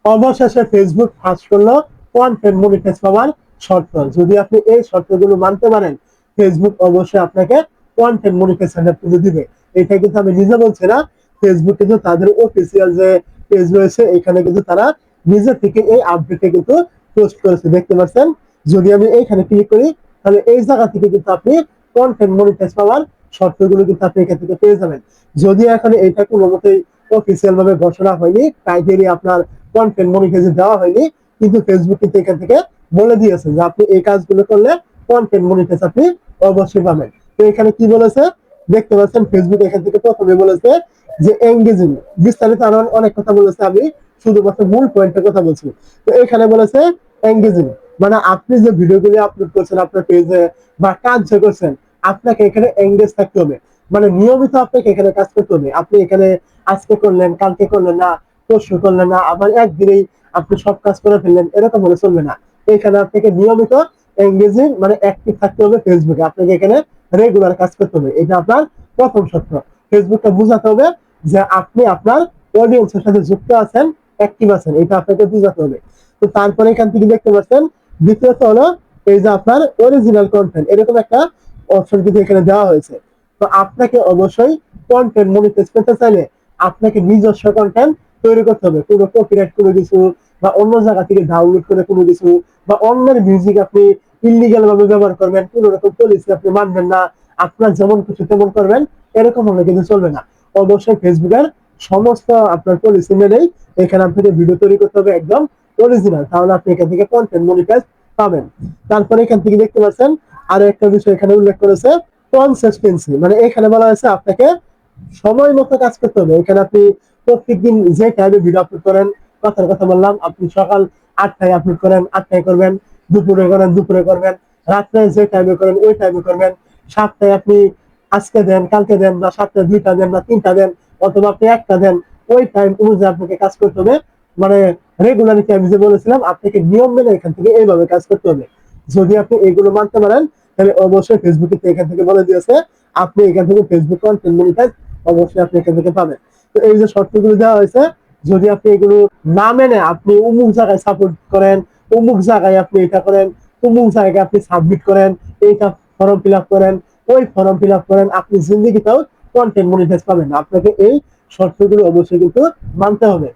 অবশেষে ফেসবুক ফাঁস করলো কন্টেন্ট মনিটাইজ পাওয়ার শর্ত। যদি আপনি এই শর্তগুলো মানতে পারেন, ফেসবুক অবশ্যই আপনাকে কন্টেন্ট মনিটাইজেশন কিন্তু দিবে। এটা কিন্তু আমি নিজে বলছি না, ফেসবুক কিন্তু তাদের অফিসিয়াল যে পেজ রয়েছে এখানে কিন্তু তারা নিজে থেকে এই আপডেটে কিন্তু পোস্ট করেছে, দেখতে পাচ্ছেন। যদি আমি এইখানে ক্লিক করি, তাহলে এই জায়গা থেকে কিন্তু আপনি কন্টেন্ট মনিটাইজ পাওয়ার শর্তগুলো কিন্তু আপনি এখান থেকে পেয়ে যাবেন। যদিও এখানে এটা কোনো মতেই অফিসিয়াল ভাবে ঘোষণা হয়নি, ক্রাইটেরিয়া আপনার কন্টেন্ট মনিটাইজ দেওয়া হয়নি, কিন্তু ফেসবুক কিন্তু এখান থেকে বলে দিয়েছে যে আপনি এই কাজগুলো করলে কন্টেন্ট মনিটাইজ আপনি অবশ্যই পাবেন। তো এখানে কি বলেছে দেখতে পাচ্ছেন, ফেসবুক এখান থেকে প্রথমে বলেছে যে এঙ্গেজিং, বিস্তারিত আরো অনেক কথা বলেছে, আমি শুধুমাত্র মূল পয়েন্টের কথা বলছি। তো এখানে বলেছে এঙ্গেজিং, মানে আপনি যে ভিডিওগুলি আপলোড করছেন আপনার পেজে বা কাজ যে করছেন, আপনাকে এখানে এঙ্গেজ থাকতে হবে, মানে নিয়মিত আপনাকে এখানে কাজ করতে হবে। আপনি এখানে আজকে করলেন, কালকে করলেন না, পরশু করলেন না, আবার একদিনেই আপনি সব কাজ করে ফেললেন, এরকম হলে চলবে না। এখানে আপনাকে নিয়মিত এঙ্গেজিং মানে অ্যাক্টিভ থাকতে হবে ফেসবুকে, আপনাকে এখানে রেগুলার কাজ করতে হবে। এটা আপনার প্রথম শর্ত। ফেসবুককে বোঝাতে হবে যে আপনি আপনার অডিয়েন্সের সাথে যুক্ত আছেন, অ্যাক্টিভ আছেন, এটা আপনাকে বোঝাতে হবে। তো তারপরে এখান থেকে দেখতে পাচ্ছেন দ্বিতীয়ত হলো এই যে আপনার অরিজিনাল কন্টেন্ট, এরকম একটা অপশন কিন্তু এখানে দেওয়া হয়েছে। তো আপনাকে অবশ্যই কন্টেন্ট মনিটাইজ করতে চাইলে আপনাকে নিজস্ব কন্টেন্ট তৈরি করতে হবে। কোনো কপিরাইট কোনো কিছু বা অন্য জায়গা থেকে ডাউনলোড করে কোনো কিছু বা অন্যের মিউজিক আপনি ইল্লিগাল ভাবে ব্যবহার করবেন, কোনো রকম পলিসি আপনি মানবেন না, আপনার যেমন কিছু তেমন করবেন, এরকম হলে কিন্তু চলবে না। অবশ্যই ফেসবুকের সমস্ত আপনার পলিসি মেনেই এখানে আপনাকে ভিডিও তৈরি করতে হবে একদম অরিজিনাল, তাহলে আপনি এখান থেকে কন্টেন্ট মনিটাইজ পাবেন। তারপরে এখান থেকে দেখতে পাচ্ছেন আরো একটা বিষয় এখানে উল্লেখ করেছে, কনসিস্টেন্সি, মানে এখানে বলা হয়েছে আপনাকে সময় মতো কাজ করতে হবে। এখানে আপনি প্রত্যেকদিন যে টাইমে ভিডিও আপলোড করেন, কথার কথা বললাম, আপনি সকাল 8টায় আপলোড করেন 8টায় করবেন, দুপুরে করেন দুপুরে করবেন, রাত্রে যে টাইমে করেন ওই টাইমে করবেন, 7টায় আপনি আজকে দেন, কালকে দেন, বা 7টায় 2টা দেন বা 3টা দেন, অথবা আপনি একটা দেন, ওই টাইম অনুযায়ী আপনাকে কাজ করতে হবে। মানে রেগুলারিটি আমি যে বলেছিলাম, আপনাকে নিয়ম মেনে এখান থেকে এইভাবে কাজ করতে হবে। যদি আপনি এগুলো মানতে পারেন, তাহলে অবশ্যই ফেসবুকে এখান থেকে বলে দিয়েছে আপনি এখান থেকে ফেসবুক কন্টেন্ট মনিটাইজ অবশ্যই আপনি এখান থেকে পাবেন। তো এই যে শর্তগুলো দেওয়া হয়েছে, যদি আপনি এগুলো না মেনে আপনি অমুক জায়গায় সাপোর্ট করেন, অমুক জায়গায় আপনি এটা করেন, অমুক জায়গায় আপনি সাবমিট করেন, এইটা ফর্ম ফিল আপ করেন, ওই ফর্ম ফিল আপ করেন, আপনি জিন্দিগিতেও কন্টেন্ট মনিটাইজ পাবেন না। আপনাকে এই শর্তগুলো অবশ্যই কিন্তু মানতে হবে।